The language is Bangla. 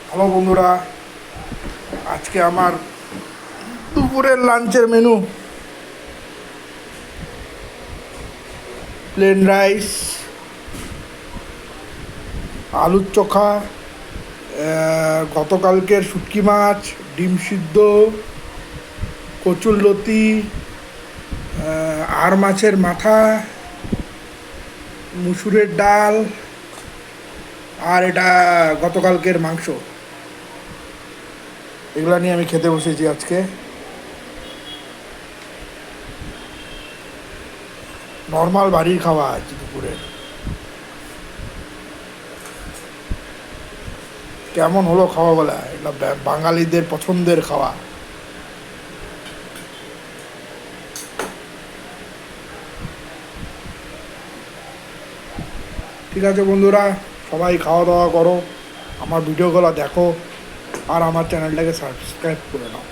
হ্যালো বন্ধুরা, আজকে আমার দুপুরের লাঞ্চের মেনু প্লেন রাইস, আলুর চোখা, গতকালকের শুটকি মাছ, ডিম সিদ্ধ, কচুরলতি, আর মাছের মাথা, মুসুরের ডাল, আর এটা গতকালকের মাংস। এগুলো নিয়ে আমি খেতে বসেছি আজকে। নর্মাল বাড়ির খাওয়া আজ দুপুরের। কেমন হলো খাওয়া বলা, এটা বাঙালিদের পছন্দের খাওয়া। ঠিক আছে বন্ধুরা, সবাই খাওয়া দাওয়া করো, আমার ভিডিওগুলো দেখো, আর আমার চ্যানেলটাকে সাবস্ক্রাইব করে নাও।